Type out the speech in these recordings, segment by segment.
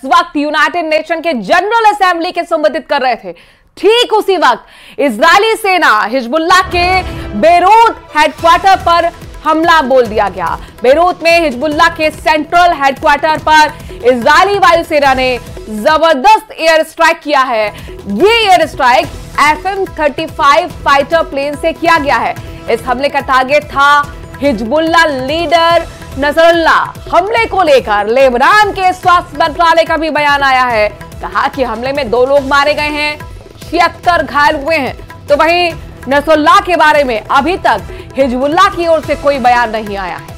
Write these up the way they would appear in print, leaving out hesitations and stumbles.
वक्त United nation के general assembly के संबोधित कर रहे थे, ठीक उसी वक्त इजरायली सेना हिजबुल्लाह के बेरूत हेडक्वार्टर पर हमला बोल दिया गया। बेरूत में हिजबुल्लाह के सेंट्रल हेडक्वार्टर पर इजरायली वायुसेना ने जबरदस्त एयर स्ट्राइक किया है। ये air strike FM-35 fighter plane से किया गया है। इस हमले का टारगेट था हिजबुल्लाह लीडर नसरुल्लाह। हमले को लेकर लेबनान के स्वास्थ्य मंत्रालय का भी बयान आया है। कहा कि हमले में 2 लोग मारे गए हैं, 76 घायल हुए हैं। तो वहीं नसरुल्लाह के बारे में अभी तक हिजबुल्लाह की ओर से कोई बयान नहीं आया है।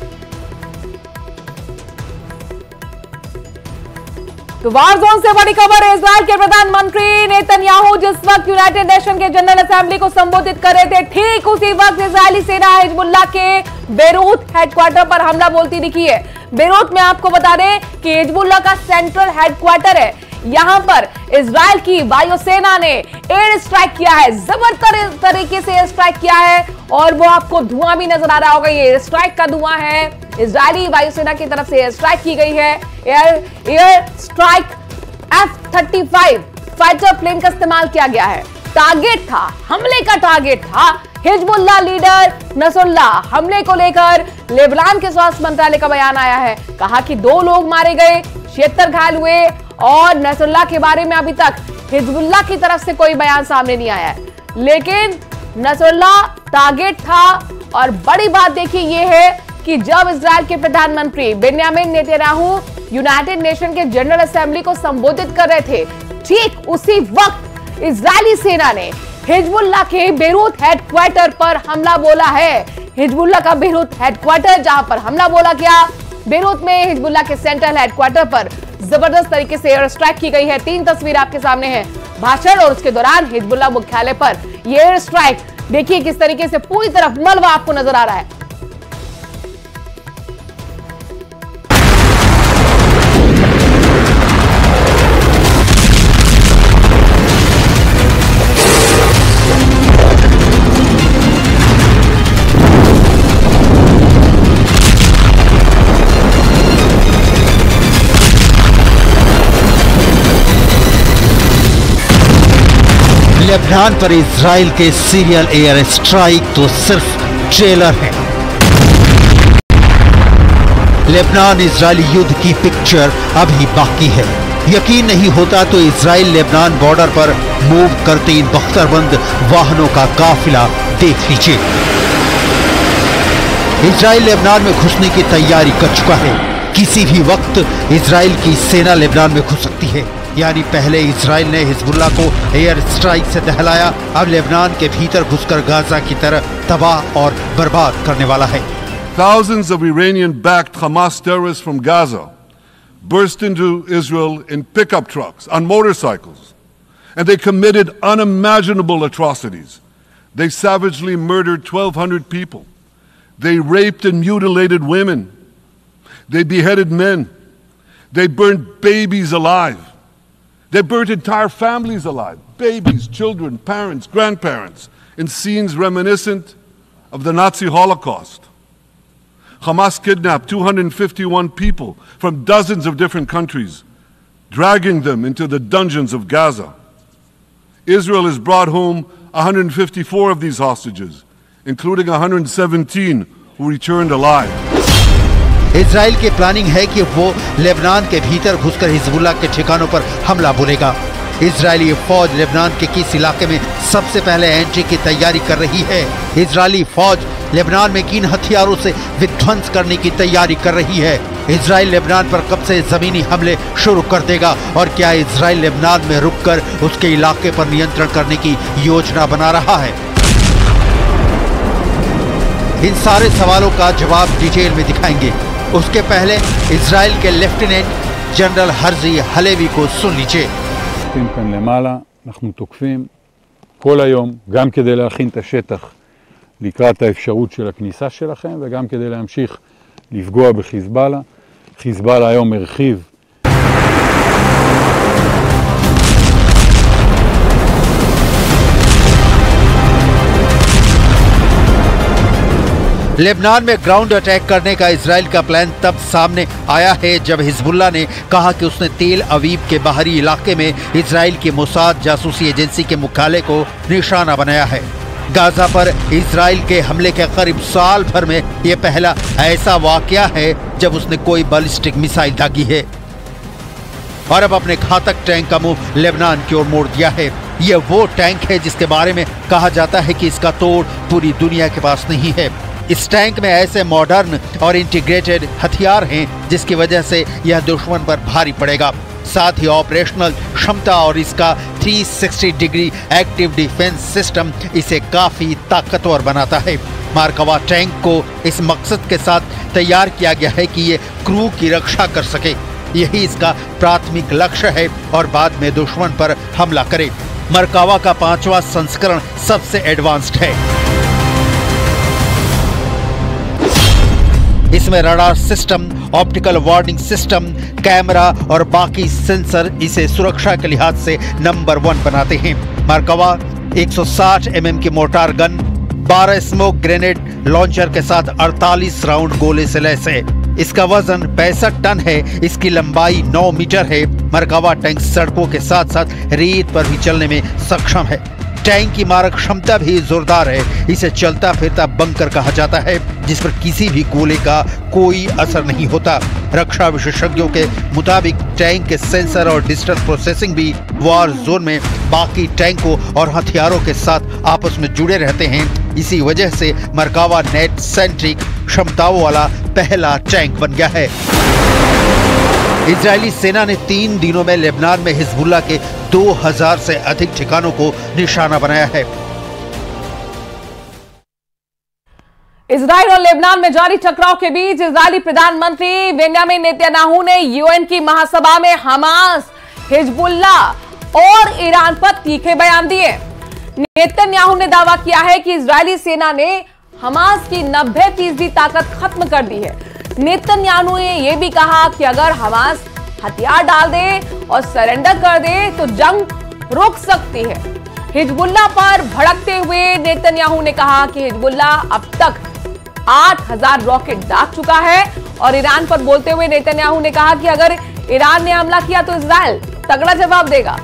तो वार जोन से बड़ी खबर है। इजराइल के प्रधानमंत्री नेतन्याहू जिस वक्त यूनाइटेड नेशन के जनरल असेंबली को संबोधित कर रहे थे, ठीक उसी वक्त इजरायली सेना हिजबुल्लाह के बेरूत हेडक्वार्टर पर हमला बोलती दिखी है। बेरूत में आपको बता दें कि हिजबुल्लाह का सेंट्रल हेडक्वार्टर है। यहां पर इजराइल की वायुसेना ने एयर स्ट्राइक किया है, जबरदस्त तरीके से एयर स्ट्राइक किया है और वो आपको धुआं भी नजर आ रहा होगा। ये एयर स्ट्राइक का धुआं है। इजरायली वायुसेना की तरफ से एयर स्ट्राइक की गई है। Air strike F-35 fighter plane का इस्तेमाल किया गया है। टारगेट था, हमले का टारगेट था हिजबुल्लाह लीडर नसरुल्लाह। हमले को लेकर लेबनान के स्वास्थ्य मंत्रालय का बयान आया है। कहा कि 2 लोग मारे गए, 76 घायल हुए और नसरुल्लाह के बारे में अभी तक हिजबुल्लाह की तरफ से कोई बयान सामने नहीं आया है। लेकिन नसरुल्लाह टारगेट था। और बड़ी बात देखिए ये है कि जब इजराइल के प्रधानमंत्री बेन्यामिन नेतन्याहू यूनाइटेड नेशन के जनरल असेंबली को संबोधित कर रहे थे, ठीक उसी वक्त इजरायली सेना ने हिजबुल्लाह के बेरूत हेडक्वार्टर पर हमला बोला है। हिजबुल्लाह का बेरूत हेडक्वार्टर जहां पर हमला बोला गया। बेरूत में हिजबुल्लाह के सेंट्रल हेडक्वार्टर पर जबरदस्त तरीके से एयर स्ट्राइक की गई है। 3 तस्वीर आपके सामने है, भाषण और उसके दौरान हिजबुल्लाह मुख्यालय पर यह एयर स्ट्राइक देखिए किस तरीके से पूरी तरफ मलबा आपको नजर आ रहा है। लेबनान पर इजराइल के सीरियल एयर स्ट्राइक तो सिर्फ ट्रेलर है। लेबनान इजरायली युद्ध की पिक्चर अभी बाकी है। यकीन नहीं होता तो इजराइल लेबनान बॉर्डर पर मूव करते इन बख्तरबंद वाहनों का काफिला देख लीजिए। इजराइल लेबनान में घुसने की तैयारी कर चुका है। किसी भी वक्त इजराइल की सेना लेबनान में घुस सकती है। यानी पहले इजराइल ने हिजबुल्लाह को एयर स्ट्राइक से दहलाया, अब लेबनान के भीतर घुसकर गाजा की तरह तबाह और बर्बाद करने वाला है। Thousands of Iranian-backed Hamas terrorists from Gaza burst into Israel in pickup trucks, on motorcycles, and they committed unimaginable atrocities. They savagely murdered 1,200 people. They raped and mutilated women. They beheaded men. They burned babies alive. They burnt entire families alive, babies, children, parents, grandparents, in scenes reminiscent of the Nazi Holocaust. Hamas kidnapped 251 people from dozens of different countries, dragging them into the dungeons of Gaza. Israel has brought home 154 of these hostages, including 117 who returned alive. Israel की planning है कि वो Lebanon के भीतर घुसकर Hezbollah के ठिकानों पर हमला बोलेगा। इजरायली फौज लेबनान के किस इलाके में सबसे पहले एंट्री की तैयारी कर रही है। इजरायली फौज लेबनान में किन हथियारों से विध्वंस करने की तैयारी कर रही है। इजराइल लेबनान पर कब से जमीनी हमले शुरू कर देगा और क्या इजराइल लेबनान में रुककर उसके इलाके पर नियंत्रण करने की योजना बना रहा है। इन सारे सवालों का जवाब डिटेल में दिखाएंगे। उसके पहले इजराइल के लेफ्टिनेंट जनरल हर्जी हलेवी को सुन लीजिए। כאן למעלה, אנחנו תוקפים כל היום, גם כדי להכין את השטח לקראת האפשרות של הכניסה שלכם, וגם כדי להמשיך לפגוע בחיזבאללה. חיזבאללה היום הרחיב लेबनान में ग्राउंड अटैक करने का इजराइल का प्लान तब सामने आया है जब हिजबुल्लाह ने कहा कि उसने तेल अवीव के बाहरी इलाके में इजराइल की मोसाद जासूसी एजेंसी के मुख्यालय को निशाना बनाया है। गाजा पर इजराइल के हमले के करीब साल भर में यह पहला ऐसा वाकया है जब उसने कोई बैलिस्टिक मिसाइल दागी है और अब अपने घातक टैंक का मुंह लेबनान की ओर मोड़ दिया है। यह वो टैंक है जिसके बारे में कहा जाता है कि इसका तोड़ पूरी दुनिया के पास नहीं है। इस टैंक में ऐसे मॉडर्न और इंटीग्रेटेड हथियार हैं जिसकी वजह से यह दुश्मन पर भारी पड़ेगा। साथ ही ऑपरेशनल क्षमता और इसका 360 डिग्री एक्टिव डिफेंस सिस्टम इसे काफी ताकतवर बनाता है। मरकावा टैंक को इस मकसद के साथ तैयार किया गया है कि ये क्रू की रक्षा कर सके। यही इसका प्राथमिक लक्ष्य है और बाद में दुश्मन पर हमला करे। मरकावा का 5वां संस्करण सबसे एडवांस्ड है। इसमें radar system, optical warning system, camera और बाकी सेंसर इसे सुरक्षा के लिहाज से नंबर 1 बनाते हैं। मरकावा 160 mm की mortar gun, 12 smoke grenade launcher के साथ 48 राउंड गोले से लैस है। इसका वजन 65 टन है। इसकी लंबाई 9 मीटर है। मरकावा टैंक सड़कों के साथ साथ रेत पर भी चलने में सक्षम है। टैंक की मारक क्षमता भी जोरदार है। इसे चलता फिरता बंकर कहा जाता है जिस पर किसी भी गोले का कोई असर नहीं होता। रक्षा विशेषज्ञों के मुताबिक टैंक के सेंसर और डिजिटल प्रोसेसिंग भी वॉर जोन में बाकी टैंकों और हथियारों के साथ आपस में जुड़े रहते हैं। इसी वजह से मरकावा नेट सेंट्रिक क्षमताओं वाला पहला टैंक बन गया है। इजरायली सेना ने 3 दिनों में लेबनान में हिजबुल्लाह के 2000 से अधिक ठिकानों को निशाना बनाया है। इजराइल और लेबनान में जारी टकराव के बीच इजरायली प्रधानमंत्री बेंजामिन नेतन्याहू ने यूएन की महासभा में हमास, हिजबुल्लाह और ईरान पर तीखे बयान दिए। नेतन्याहू ने दावा किया है कि इजरायली सेना ने हमास की 90% ताकत खत्म कर दी है। नेतन्याहू ने यह भी कहा कि अगर हमास हथियार डाल दे और सरेंडर कर दे तो जंग रुक सकती है। हिजबुल्लाह पर भड़कते हुए नेतन्याहू ने कहा कि हिजबुल्लाह अब तक 8000 रॉकेट दाग चुका है और ईरान पर बोलते हुए नेतन्याहू ने कहा कि अगर ईरान ने हमला किया तो इजराइल तगड़ा जवाब देगा।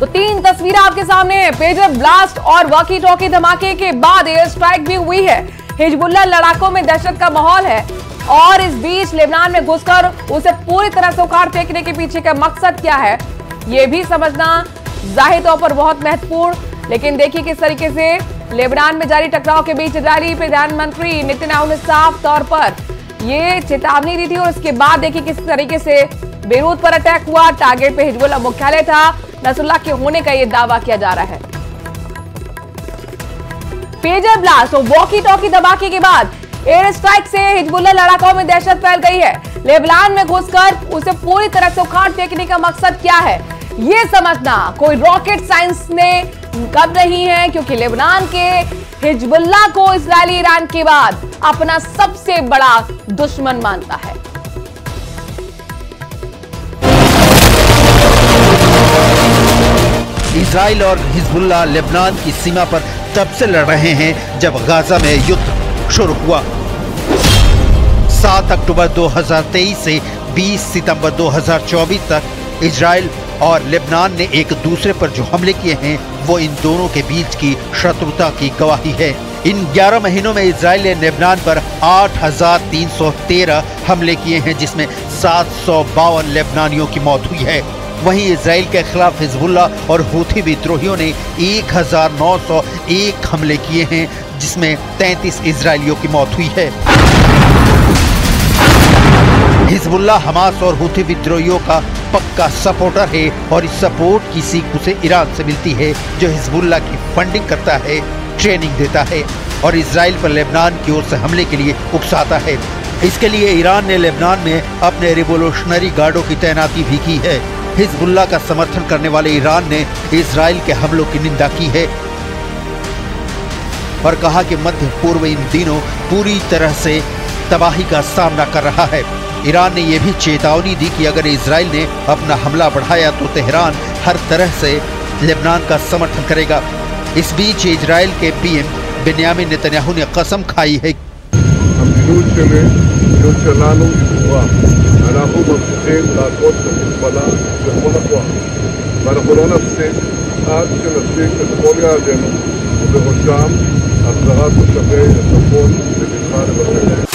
तो 3 तस्वीरें आपके सामने हैं। पेजर ब्लास्ट और वॉकी टॉकी धमाके के बाद एयर स्ट्राइक भी हुई है। हिजबुल्लाह लड़ाकों में दहशत का माहौल है और इस बीच लेबनान में घुसकर उसे पूरी तरह से उखाड़ फेंकने के पीछे का मकसद क्या है यह भी समझना जाहिर तौर पर बहुत महत्वपूर्ण। लेकिन देखिए किस तरीके से लेबनान में जारी टकराव के बीच इजरायली प्रधानमंत्री नेतन्याहू ने साफ तौर पर यह चेतावनी दी थी और उसके बाद देखिए किस तरीके से बेरूत पर अटैक हुआ। टारगेट पे हिजबुल्लाह मुख्यालय था। नसरुल्लाह के होने का यह दावा किया जा रहा है। पेजर ब्लास्ट और वॉकी टॉकी धमाके के बाद एयर स्ट्राइक से हिजबुल्लाह लड़ाकों में दहशत फैल गई है। लेबनान में घुसकर उसे पूरी तरह से उखाड़ फेंकने का मकसद क्या है यह समझना कोई रॉकेट साइंस ने कर रही है, क्योंकि लेबनान के हिजबुल्लाह को इजरायली ईरान के बाद अपना सबसे बड़ा दुश्मन मानता है। इजराइल और हिजबुल्लाह लेबनान की सीमा पर तब से लड़ रहे हैं जब गाजा में युद्ध शुरू हुआ। 7 अक्टूबर 2023 से 20 सितंबर 2024 तक इजराइल और लेबनान ने एक दूसरे पर जो हमले किए हैं वो इन दोनों के बीच की शत्रुता की गवाही है। इन 11 महीनों में इजराइल ने लेबनान पर 8313 हमले किए हैं जिसमें 752 लेबनानियों की मौत हुई है। वहीं इजराइल के खिलाफ हिजबुल्लाह और हूथी विद्रोहियों ने 1901 हमले किए हैं जिसमें 33 इजरायलियों की मौत हुई है। हिजबुल्लाह हमास और हूथी विद्रोहियों का पक्का सपोर्टर है और इस सपोर्ट की सीख उसे ईरान से मिलती है जो हिजबुल्लाह की फंडिंग करता है, ट्रेनिंग देता है और इजराइल पर लेबनान की ओर से हमले के लिए उकसाता है। इसके लिए ईरान ने लेबनान में अपने रिवोल्यूशनरी गार्डों की तैनाती भी की है। हिजबुल्लाह का समर्थन करने वाले ईरान ने इजराइल के हमलों की निंदा की है और कहा कि मध्य पूर्व इन दिनों पूरी तरह से तबाही का सामना कर रहा है। ईरान ने यह भी चेतावनी दी कि अगर इजराइल ने अपना हमला बढ़ाया तो तेहरान हर तरह से लेबनान का समर्थन करेगा। इस बीच इजराइल के पीएम बेन्यामिन नेतन्याहू ने कसम खाई है המדיניות שלנו היא ברורה. אנחנו ממשיכים להכות בחיזבאללה בכל הכוח. ואנחנו לא נפסיק עד שנשיג את כל יעדינו, ובראשם החזרת תושבי הצפון לבטחה לבתיהם.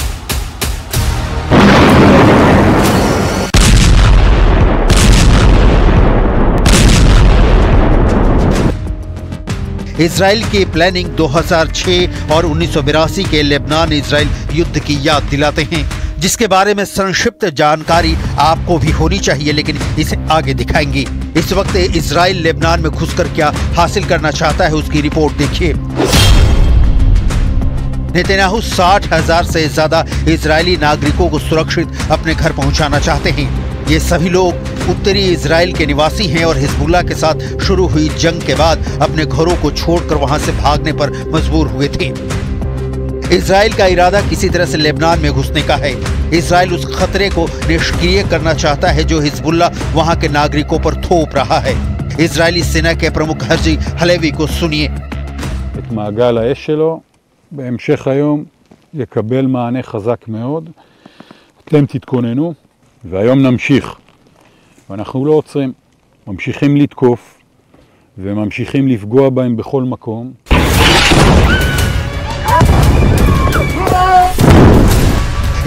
इजराइल की प्लानिंग 2006 और 1982 के लेबनान इजराइल युद्ध की याद दिलाते हैं, जिसके बारे में संक्षिप्त जानकारी आपको भी होनी चाहिए, लेकिन इसे आगे दिखाएंगे। इस वक्त इजराइल लेबनान में घुसकर क्या हासिल करना चाहता है, उसकी रिपोर्ट देखिए। नेतन्याहू 60,000 से ज्यादा इजरायली नागरिकों को सुरक्षित अपने घर पहुंचाना चाहते हैं। ये सभी लोग उत्तरी इजराइल के निवासी हैं और हिजबुल्लाह के साथ शुरू हुई जंग के बाद अपने घरों को छोड़कर वहां से भागने पर मजबूर हुए थे। इजराइल का इरादा किसी तरह से लेबनान में घुसने का है। इजराइल उस खतरे को निष्क्रिय करना चाहता है जो हिजबुल्लाह वहां के नागरिकों पर थोप रहा है। इजरायली सेना के प्रमुख हर्जी हलेवी को सुनिए। את מעגל האש שלו בהמשך היום יקבל מענה חזק מאוד. אתם תתכוננו והיום נמשיך. ואנחנו לא עוצרים, ממשיכים לתקוף וממשיכים לפגוע בהם בכל מקום.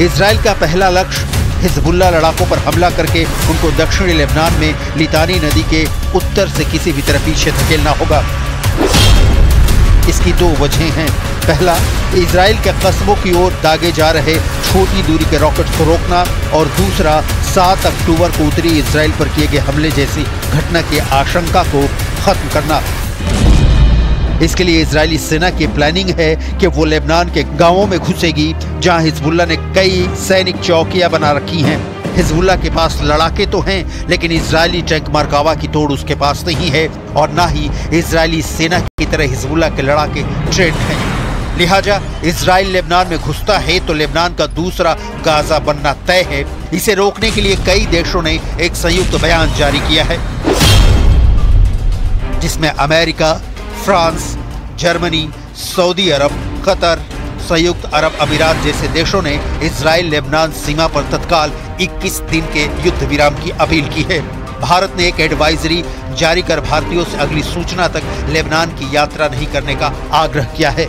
इजराइल का पहला लक्ष्य हिजबुल्लाह लड़ाकों पर हमला करके उनको दक्षिणी लेबनान में लितानी नदी के उत्तर से किसी भी तरफ पीछे धकेलना होगा। इसकी दो वजहें हैं। पहला, इजराइल के कस्बों की ओर दागे जा रहे छोटी दूरी के रॉकेट को रोकना, और दूसरा 7 अक्टूबर को उत्तरी इजराइल पर किए गए हमले जैसी घटना की आशंका को खत्म करना। इसके लिए इजरायली सेना की प्लानिंग है कि वो लेबनान के गांवों में घुसेगी जहां हिजबुल्लाह ने कई सैनिक चौकियां बना रखी हैं। हिजबुल्लाह के पास लड़ाके तो हैं, लेकिन इजरायली टैंक मरकावा की तोड़ उसके पास नहीं है, और ना ही इजरायली सेना की तरह हिजबुल्लाह के लड़ाके ट्रेंड हैं। लिहाजा इजराइल लेबनान में घुसता है तो लेबनान का दूसरा गाजा बनना तय है। इसे रोकने के लिए कई देशों ने एक संयुक्त बयान जारी किया है, जिसमें अमेरिका, फ्रांस, जर्मनी, सऊदी अरब, कतर, संयुक्त अरब अमीरात जैसे देशों ने इजराइल लेबनान सीमा पर तत्काल 21 दिन के युद्ध विराम की अपील की है। भारत ने एक एडवाइजरी जारी कर भारतीयों से अगली सूचना तक लेबनान की यात्रा नहीं करने का आग्रह किया है।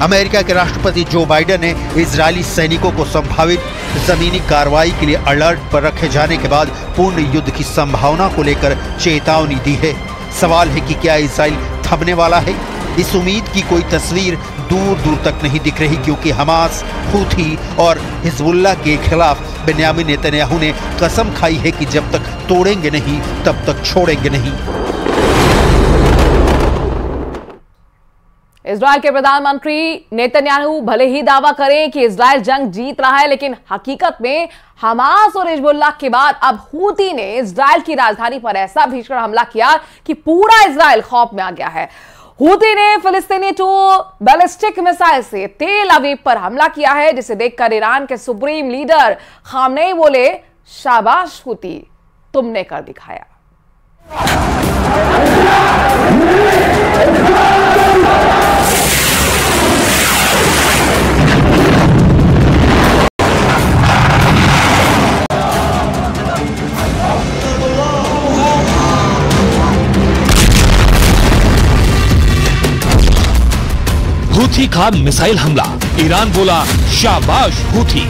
अमेरिका के राष्ट्रपति जो बाइडेन ने इजरायली सैनिकों को संभावित जमीनी कार्रवाई के लिए अलर्ट पर रखे जाने के बाद पूर्ण युद्ध की संभावना को लेकर चेतावनी दी है। सवाल है कि क्या इजराइल थमने वाला है? इस उम्मीद की कोई तस्वीर दूर दूर तक नहीं दिख रही, क्योंकि हमास, हूथी और हिजबुल्लाह के खिलाफ बेन्यामिन नेतन्याहू ने कसम खाई है कि जब तक तोड़ेंगे नहीं तब तक छोड़ेंगे नहीं। इजराइल के प्रधानमंत्री नेतन्याहू भले ही दावा करें कि इजराइल जंग जीत रहा है, लेकिन हकीकत में हमास और हिजबुल्लाह के बाद अब हूती ने इजराइल की राजधानी पर ऐसा भीषण हमला किया कि पूरा इजराइल खौफ में आ गया है। हूती ने फिलिस्तीनी 2 बैलिस्टिक मिसाइल से तेल अवीव पर हमला किया है, जिसे देखकर ईरान के सुप्रीम लीडर खामनेई बोले, शाबाश हूती, तुमने कर दिखाया। हूथी का मिसाइल हमला, ईरान बोला शाबाश हूथी।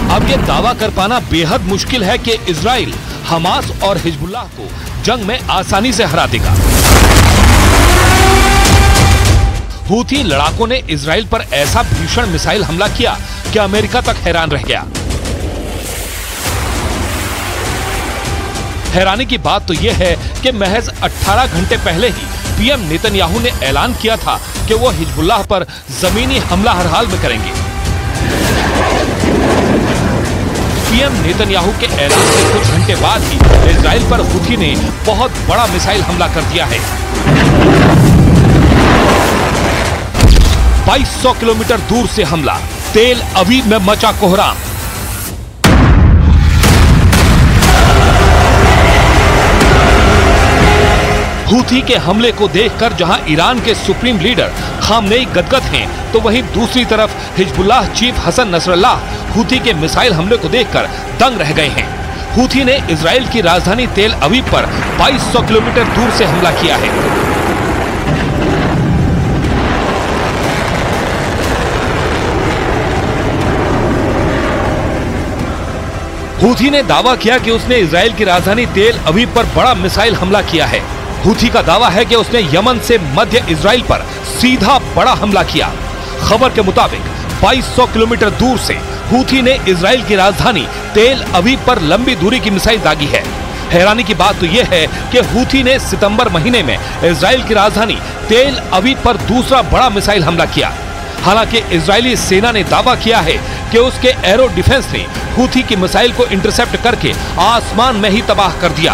अब यह दावा कर पाना बेहद मुश्किल है कि इजराइल हमास और हिजबुल्लाह को जंग में आसानी से हरा देगा। हूथी लड़ाकों ने इजराइल पर ऐसा भीषण मिसाइल हमला किया कि अमेरिका तक हैरान रह गया। हैरानी की बात तो यह है कि महज 18 घंटे पहले ही पीएम नेतन्याहू ने ऐलान किया था कि वो हिजबुल्लाह पर जमीनी हमला हर हाल में करेंगे। पीएम नेतन्याहू के ऐलान से कुछ घंटे बाद ही इजराइल पर हुथी ने बहुत बड़ा मिसाइल हमला कर दिया है। 2200 किलोमीटर दूर से हमला, तेल अवीव में मचा कोहराम। हुथी के हमले को देखकर जहां ईरान के सुप्रीम लीडर खामनेई गदगद हैं, तो वहीं दूसरी तरफ Hezbollah chief Hassan Nasrallah Houthi के मिसाइल हमले को देखकर दंग रह गए हैं। हुथी ने इजराइल की राजधानी तेल अवीव पर 2200 किलोमीटर दूर से हमला किया है। हुथी ने दावा किया कि उसने इजराइल की राजधानी तेल अवीव पर बड़ा मिसाइल हमला किया है। हुथी का दावा है कि उसने यमन से मध्य इजराइल पर सीधा बड़ा हमला किया। खबर के मुताबिक 2200 किलोमीटर दूर से हुथी ने इजराइल की राजधानी तेल अवीव पर लंबी दूरी की मिसाइल दागी है। हैरानी की बात तो यह है कि हुथी ने सितंबर महीने में इजराइल की राजधानी तेल अवीव पर दूसरा बड़ा मिसाइल हमला किया। हालांकि इजरायली सेना ने दावा किया है कि उसके एरो डिफेंस ने हुथी की मिसाइल को इंटरसेप्ट करके आसमान में ही तबाह कर दिया।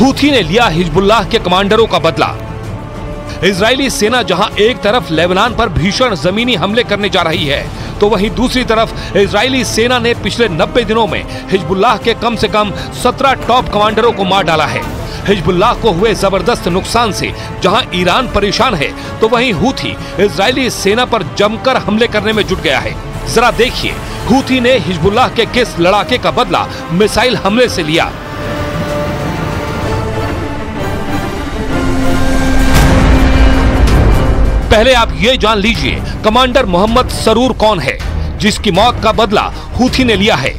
हुथी ने लिया हिजबुल्लाह के कमांडरों का बदला। इजरायली सेना जहां एक तरफ लेबनान पर भीषण जमीनी हमले करने जा रही है, तो वहीं दूसरी तरफ इजरायली सेना ने पिछले 90 दिनों में हिजबुल्लाह के कम से कम 17 टॉप कमांडरों को मार डाला है। हिजबुल्लाह को हुए जबरदस्त नुकसान से जहां ईरान परेशान है, तो वहीं हुथी इजरायली सेना पर जमकर हमले करने में जुट गया है। जरा देखिए हुथी ने हिजबुल्लाह के किस लड़ाके का बदला मिसाइल हमले से लिया। पहले आप ये जान लीजिए कमांडर मोहम्मद सरूर कौन है, जिसकी मौत का बदला हुथी ने लिया है।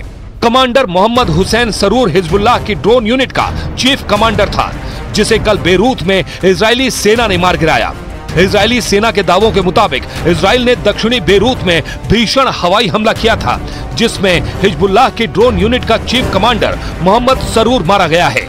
कमांडर मोहम्मद हुसैन सरूर हिजबुल्लाह की ड्रोन यूनिट का चीफ कमांडर था, जिसे कल बेरूत में इजरायली सेना ने मार गिराया। इजरायली सेना के दावों के मुताबिक इजराइल ने दक्षिणी बेरूत में भीषण हवाई हमला किया था, जिसमें हिजबुल्लाह की ड्रोन यूनिट का चीफ कमांडर मोहम्मद सरूर मारा गया है।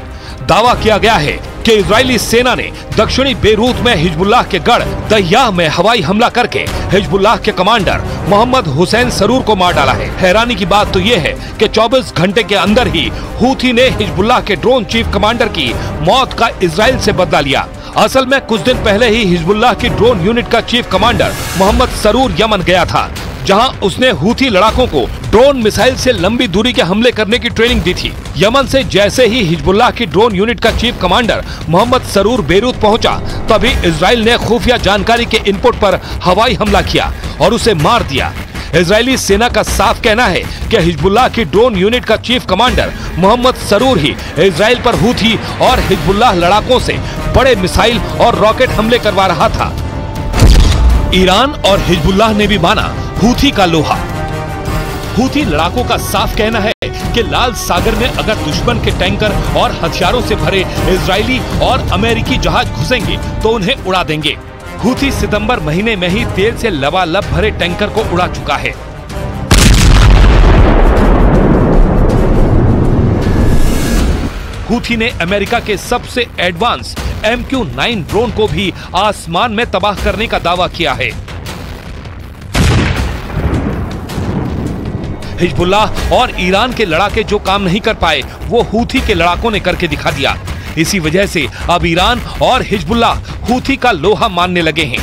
दावा किया गया है कि इजरायली सेना ने दक्षिणी बेरूत में हिजबुल्लाह के गढ़ दय्याह में हवाई हमला करके हिजबुल्लाह के कमांडर मोहम्मद हुसैन सरूर को मार डाला है। हैरानी की बात तो यह है कि 24 घंटे के अंदर ही हुथी ने हिजबुल्लाह के ड्रोन चीफ कमांडर की मौत का इजराइल से बदला लिया। असल में कुछ दिन पहले ही हिजबुल्लाह की ड्रोन यूनिट का चीफ कमांडर मोहम्मद सरूर यमन गया था, जहां उसने हुथी लड़ाकों को ड्रोन मिसाइल से लंबी दूरी के हमले करने की ट्रेनिंग दी थी। यमन से जैसे ही हिजबुल्लाह की ड्रोन यूनिट का चीफ कमांडर मोहम्मद सरूर बेरूत पहुंचा, तभी इजराइल ने खुफिया जानकारी के इनपुट पर हवाई हमला किया और उसे मार दिया। इजरायली सेना का साफ कहना है कि हिजबुल्लाह की ड्रोन यूनिट का चीफ कमांडर मोहम्मद सरूर ही इजराइल पर हुथी और हिजबुल्लाह लड़ाकों से बड़े मिसाइल और रॉकेट हमले करवा रहा था। ईरान और हिजबुल्लाह ने भी माना हुथी का लोहा। हुथी लड़ाकों का साफ कहना है कि लाल सागर में अगर दुश्मन के टैंकर और हथियारों से भरे इजरायली और अमेरिकी जहाज घुसेंगे तो उन्हें उड़ा देंगे। हुथी सितंबर महीने में ही तेल से लबालब भरे टैंकर को उड़ा चुका है। हुथी ने अमेरिका के सबसे एडवांस MQ-9 ड्रोन को भी आसमान में तबाह करने का दावा किया है। हिजबुल्लाह और ईरान के लड़ाके जो काम नहीं कर पाए, वो हुथी के लड़ाकों ने करके दिखा दिया। इसी वजह से अब ईरान और हिजबुल्लाह हुथी का लोहा मानने लगे हैं।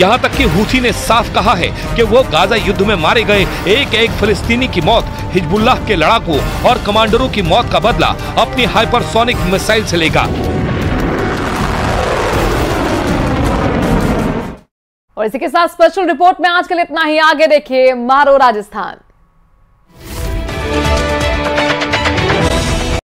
यहाँ तक कि हूथी ने साफ कहा है कि वो गाजा युद्ध में मारे गए एक एक फिलिस्तीनी की मौत, हिजबुल्लाह के लड़ाकों और कमांडरों की मौत का बदला अपनी हाइपरसोनिक मिसाइल से लेगा। और इसी के साथ स्पेशल रिपोर्ट में आज के लिए इतना ही। आगे देखिए मारो राजस्थान।